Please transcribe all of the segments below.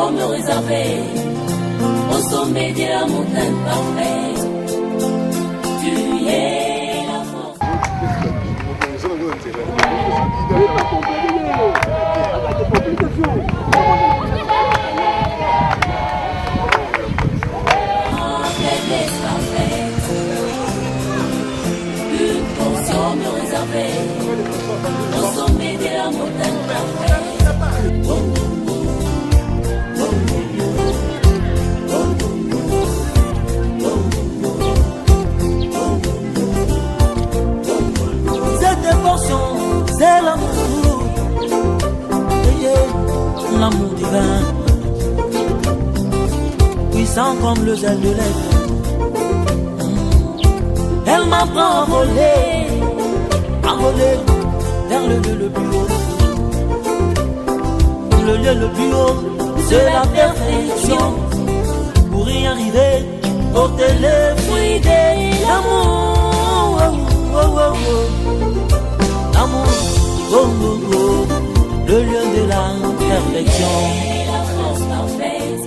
portion me réservée au sommet de la montagne parfaite. Tu es la force. Faiblesse parfaite. Une portion me réservée au sommet de la montagne parfaite. Cette portion, c'est l'amour, l'amour divin, puissant comme le zèle de l'aigle. Elle m'apprend à voler vers le lieu le plus haut. Le lieu le plus haut, c'est la perfection. Pour y arriver, porter les fruits de l'amour. L'amour, le lieu de la perfection. La force parfaite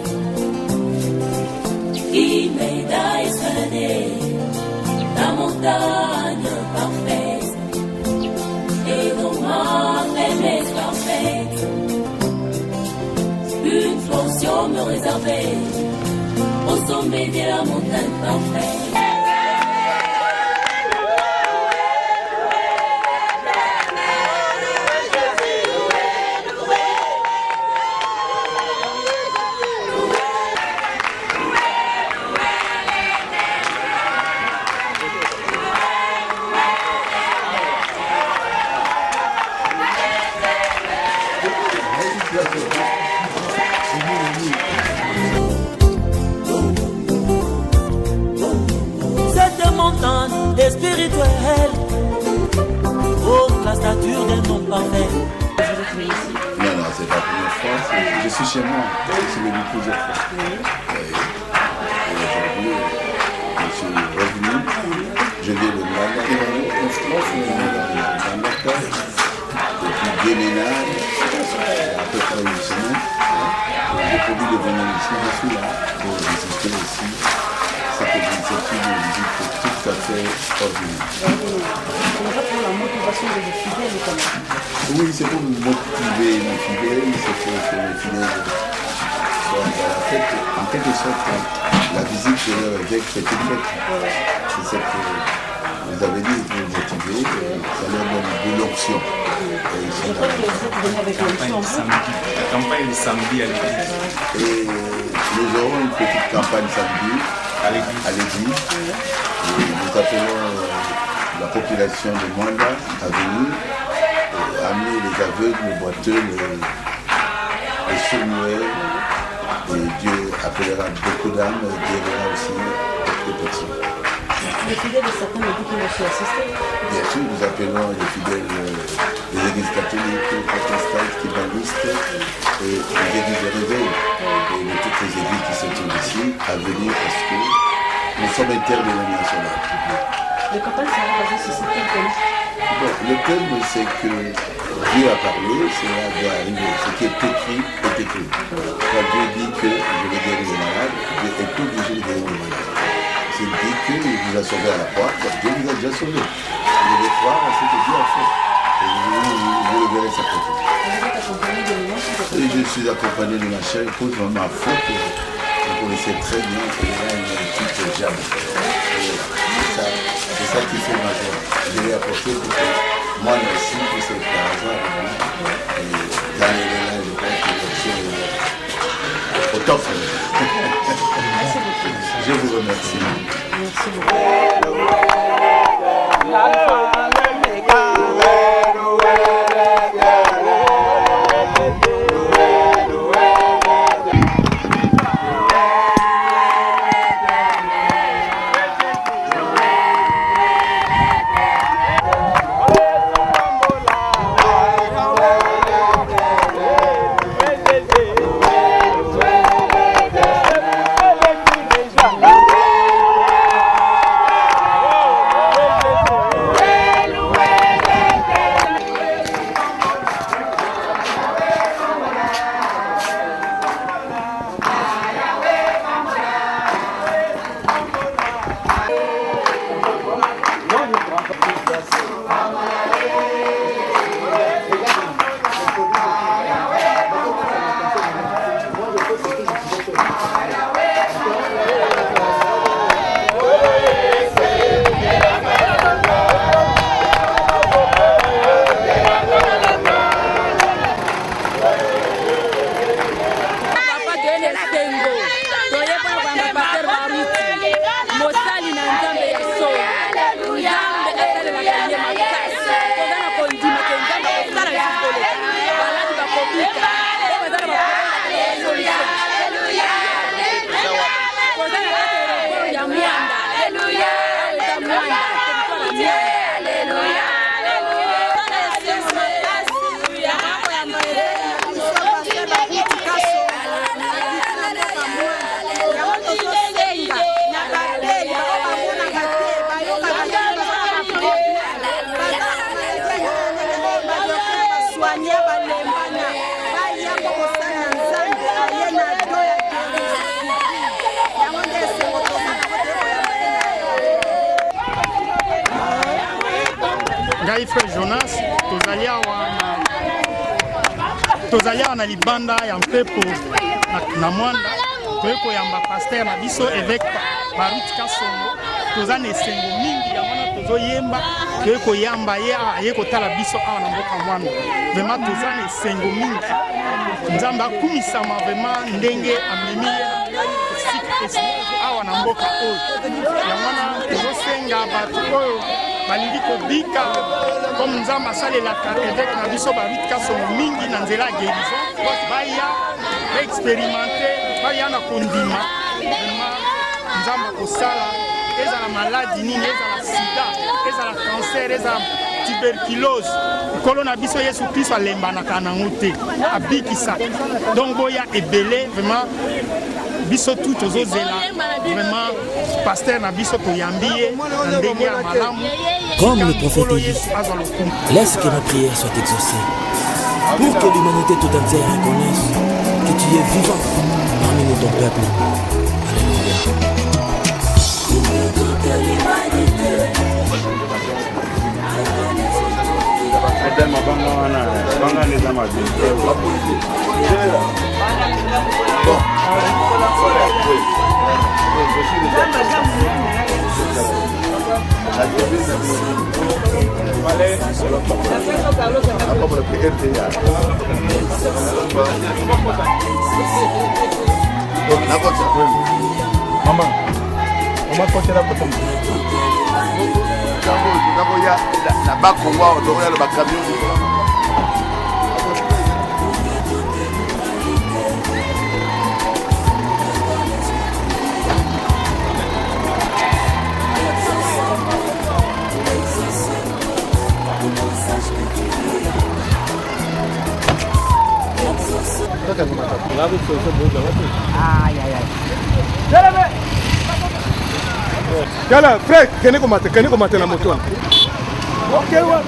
qui m'aide à escalader la montagne parfaite. Et dans ma faiblesse parfaite, une portion me réservée au sommet de la montagne parfaite. Cette montagne est spirituelle, oh la stature d'un homme parfait. Non, c'est pas la première fois, je suis chez moi, je suis venu plusieurs fois. Aujourd'hui, je suis revenu, je viens de Manda, depuis deux ménages, à peu près une semaine. J'ai prévu de venir ici, je suis là pour visiter aussi cette initiative de visite tout à fait ordinaire. Déjà pour la motivation de vos fidèles notamment. Oui, c'est pour motiver mes fidèles, c'est pour que les fidèles soient à la fête. En quelque sorte, la visite de leur évêque fait une fête. C'est ce que vous avez dit, vous motiver, ça leur donne de l'option. Je crois que vous êtes venu avec l'option en vous. La campagne de samedi à l'église. Et nous aurons une petite campagne samedi à l'église. Et nous appelons la population de Manda à venir amener les aveugles, les boiteux, les sourds-muets. Et Dieu appellera beaucoup d'âmes et guérira aussi beaucoup de petits. Les fidèles de certains églises qui m'ont assisté. Bien sûr, nous appelons les fidèles des églises catholiques, protestantes, kibalistes et les églises de réveil et de toutes les églises qui se trouvent ici à venir parce que nous sommes interdénominationnels. Le campagne sera basé sur certains thèmes. Bon, le thème c'est que Dieu a parlé, cela doit arriver. Ce qui est écrit est écrit. Quand Dieu dit que je vais guérir les malades, Dieu est obligé de guérir les malades. Il dit qu'il vous a sauvé à la croix, Dieu vous a déjà sauvé. Vous devez croire à ce que Dieu a fait. Et vous le verrez s'accomplir. Vous êtes accompagné de l'image. Et je suis accompagné de ma chère épouse, ma faute. Vous connaissez très bien qu'elle a une petite jambe. C'est ça qui fait ma joie. Je l'ai apporté pour que moi aussi puisse être par hasard avec moi. Et dans les là, je crois que l'option est au top. Merci beaucoup. Je vous remercie. Merci beaucoup. akompanye balembana bayamba kosala nzambe aye na do ya yango nde esengo tozana ngai frère Jonas tozali awa na libanda ya mpepo na mwanda toye koyamba paster na biso évêque Baruti Kasongo toza na esengo mingi ya wana tozoyemba toye koyamba ye aye kotala biso awa na mboka mwanda vraiment toza na esengo mingi nzambe akumisama vraiment ndenge amemi ye awa na mboka oyo ya wana tozosenga bato oyo balingi kobika comme nzambe asalelaka évêque na biso Baruti Kasongo mingi na nzela ya guérison baya baexpérimente baya na kondima vraiment nzambe akosala ezala maladi nini ezala sida ezala cancer ezala tuberculose nkolo na biso Yesu Kristo alembanaka nango te abikisa donc boya ebele vraiment biso tout tozozela vraiment pasteur na biso toyambi ye na ndenge ya malamu. Comme le prophète dit, laisse que ma prière soit exaucée, pour que l'humanité tout entière reconnaisse que tu es vivant parmi nous, ton peuple. Yala, frère, kene komate na moto. Okay, wa.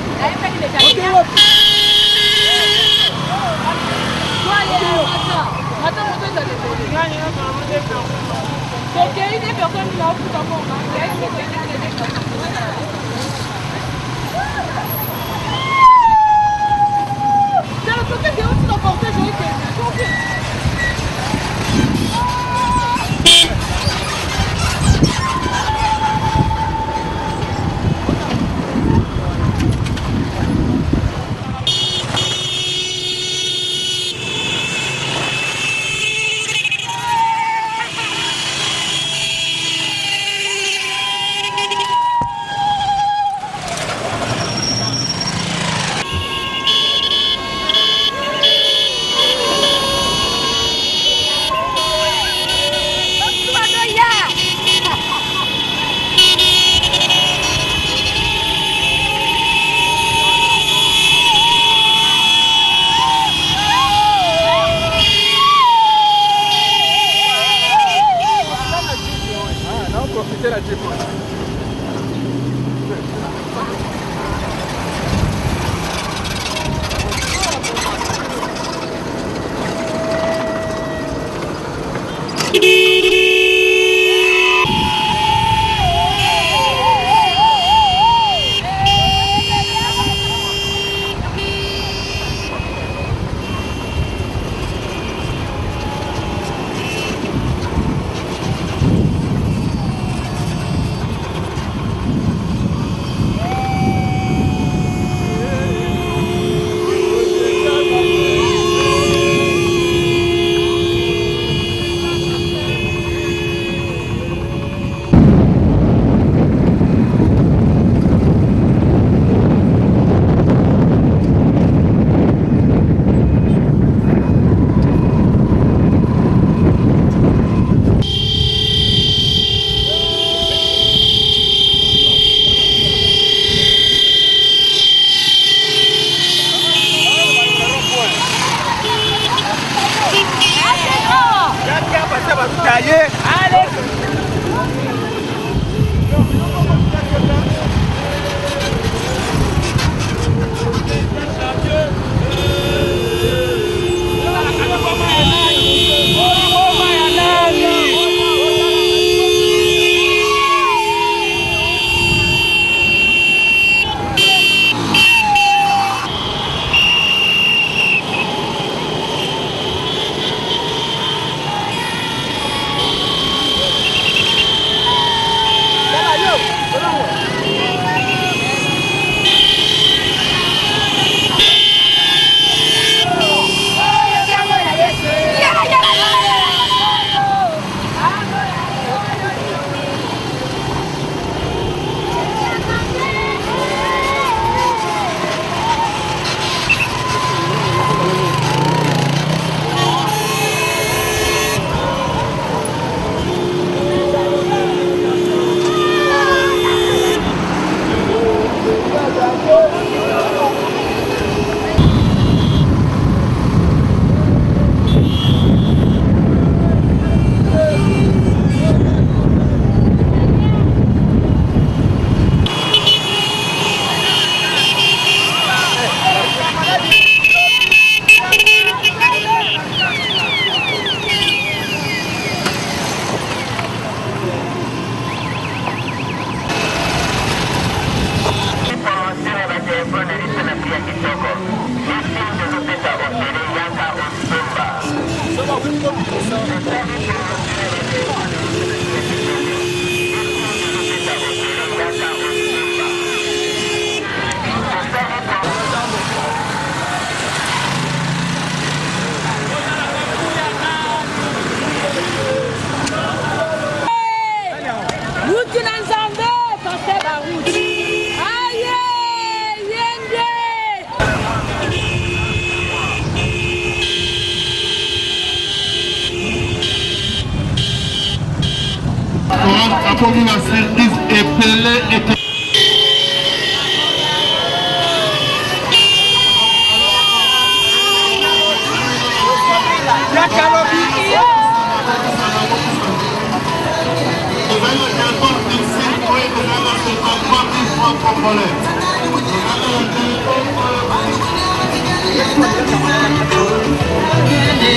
comme la service épelé et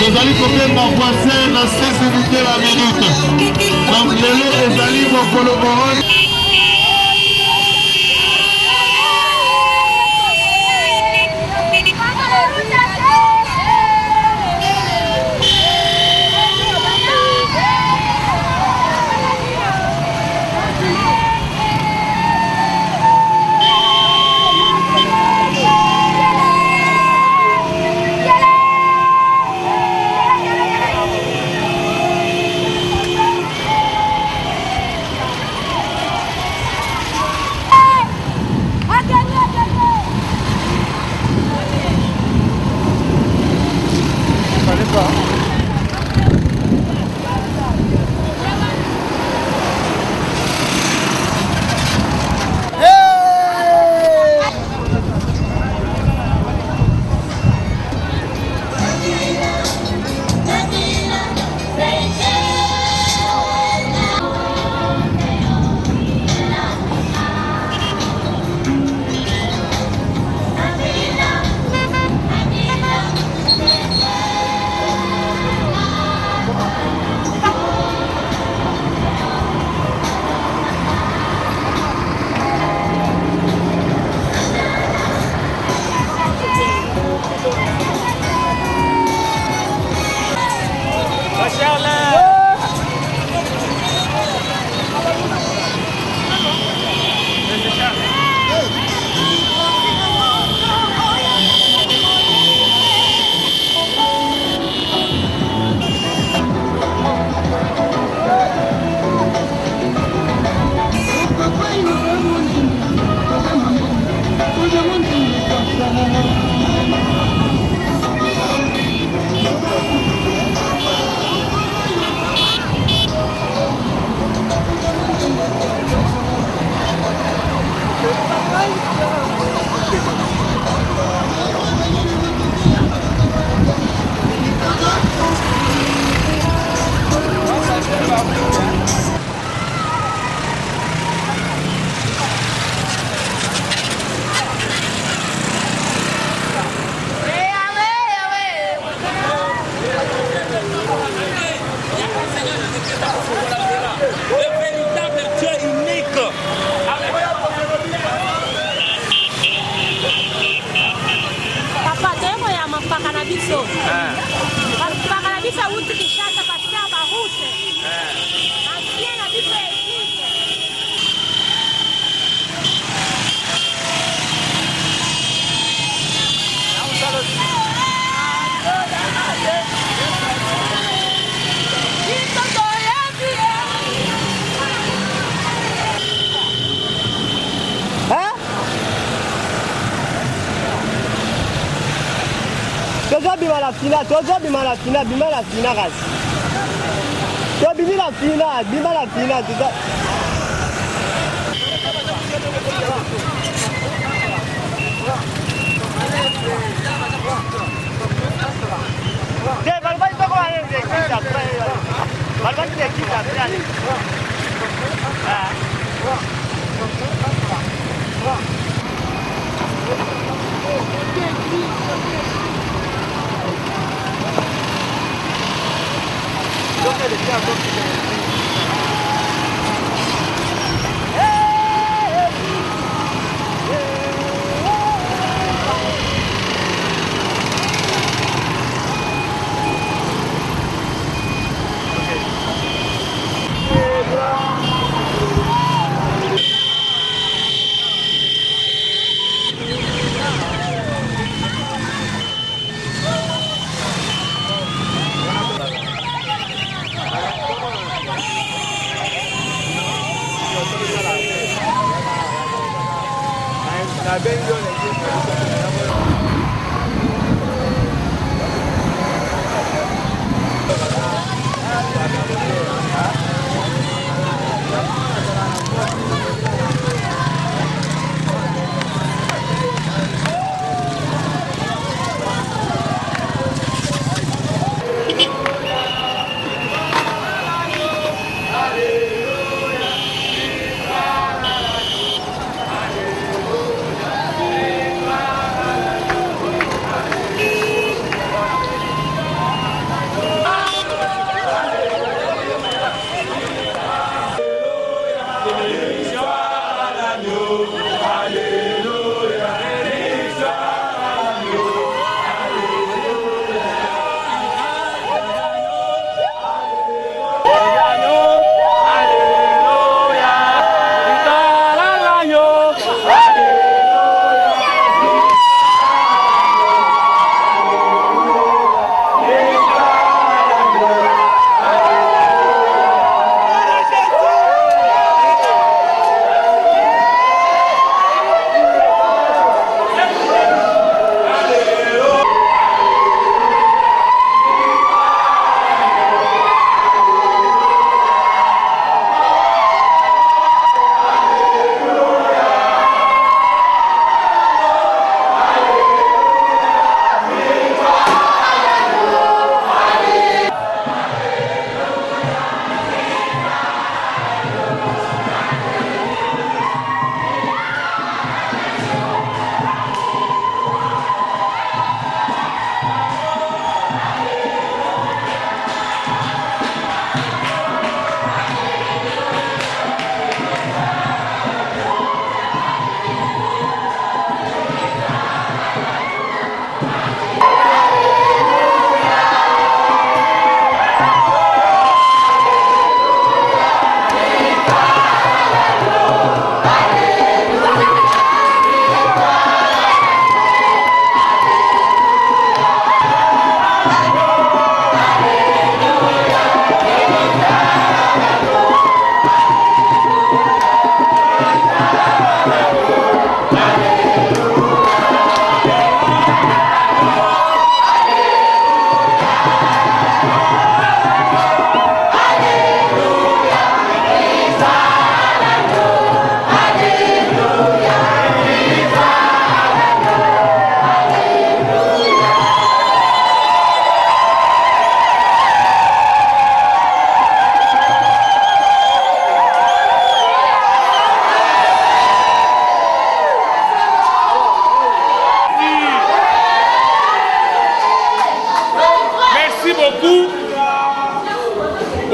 nous allons copier ma voisin dans 16 unités la minute. Donc, les allons mon collaborateur. Bima la fina kasi. To bimi la fina tuza. De balbal to ko ane de kita. Balbal de kita ani.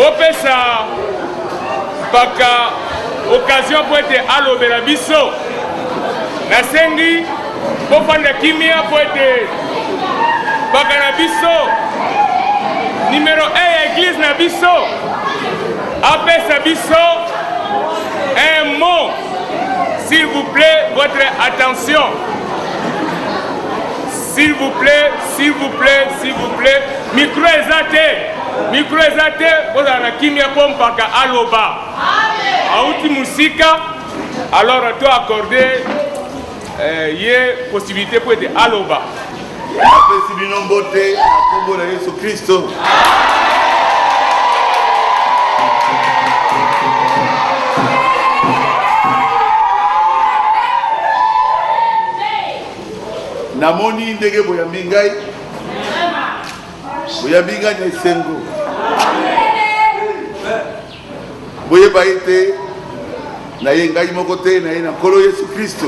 bopesa baka occasion po ete alobela biso nasengi bofanda kimia po ete baka na biso numéro 1 ya église na biso apesa biso un mot. S'il vous plaît, votre attention. S'il vous plaît, s'il vous plaît, s'il vous plaît. Micro exate. Micro exate. Vous avez kimia pompaka aloba. Auti musika. Alors, tu as accordé une possibilité pour être aloba. Merci bien, beauté. Combo de Jésus Christ. Namoni ndege boyambi ngai na esengo boyeba ete na ye ngai moko te na ye na nkolo Yesu Kristo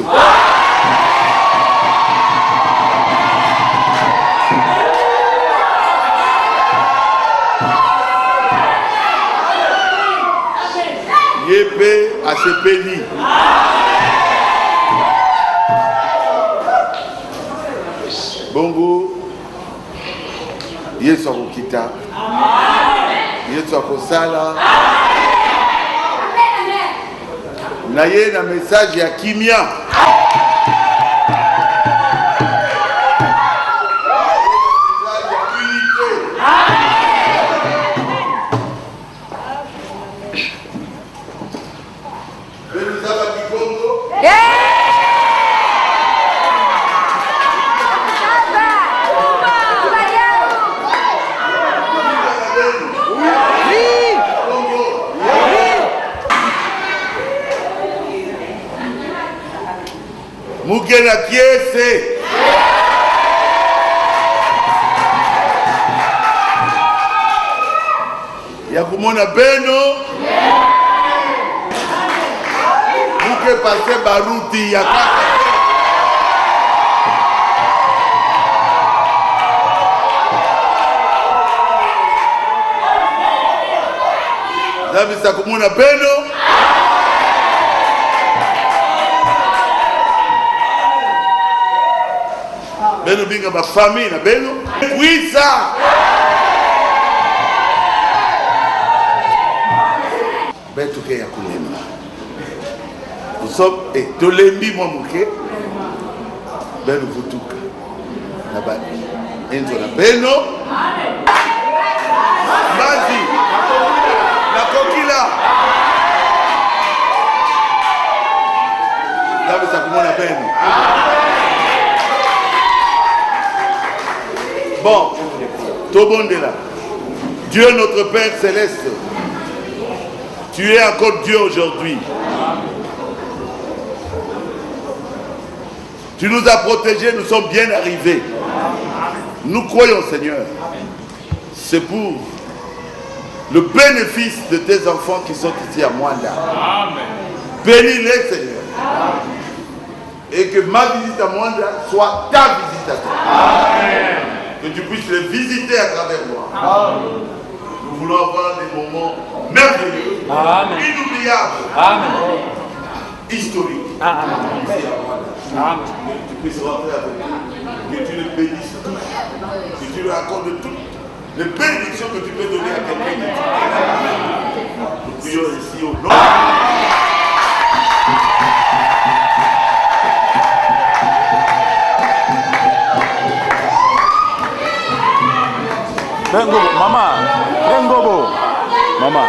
ye mpe asepeli bongo Yesu akokita Yesu akosala na ye na message ya kimia Mugena kiese ya kumona beno muke pase baruti ya kaka Zabisa kumona beno beno binga ba famille na beno kuisa beto ke ya kulema usob tolembi mwa muke beno vutuka na ba enzo na beno mazi na kokila Zabisa kumona beno. Bon, Tobondela, Dieu notre Père Céleste, tu es encore Dieu aujourd'hui. Tu nous as protégés, nous sommes bien arrivés. Nous croyons, Seigneur. C'est pour le bénéfice de tes enfants qui sont ici à Mwanda. Bénis-les, Seigneur. Et que ma visite à Mwanda soit ta visite à toi. Amen. Que tu puisses les visiter à travers moi. Nous voulons avoir des moments merveilleux, inoubliables, historiques. Que tu puisses rentrer avec nous, que tu les bénisses tous, que tu leur accordes toutes les bénédictions que tu peux donner à quelqu'un qui t'aime. Nous prions ici au nom. Rengobo, mama. Rengobo, mama.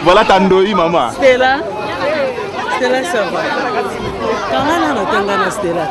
Voilà Tandoi, maman. Stella. Stella ça va. Kangana na tangana Stella.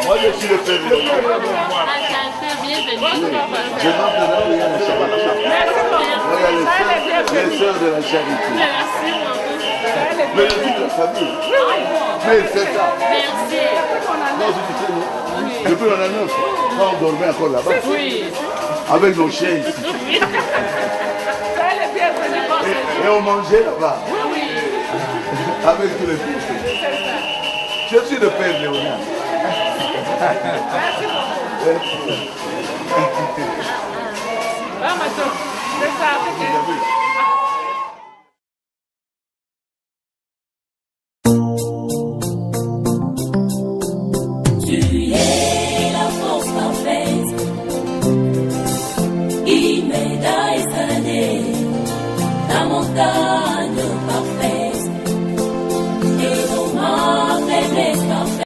Moi, je suis le père. Je les sœurs de la charité. Mais le but de la famille. Mais c'est ça. Merci. Depuis on a 9, on dormait encore là-bas. Oui. Avec nos chiens ici. Et on mangeait là-bas. Avec tous les fils. Je suis le père Léonard. Tu es la force parfaite qui m'aide à escalader la montagne.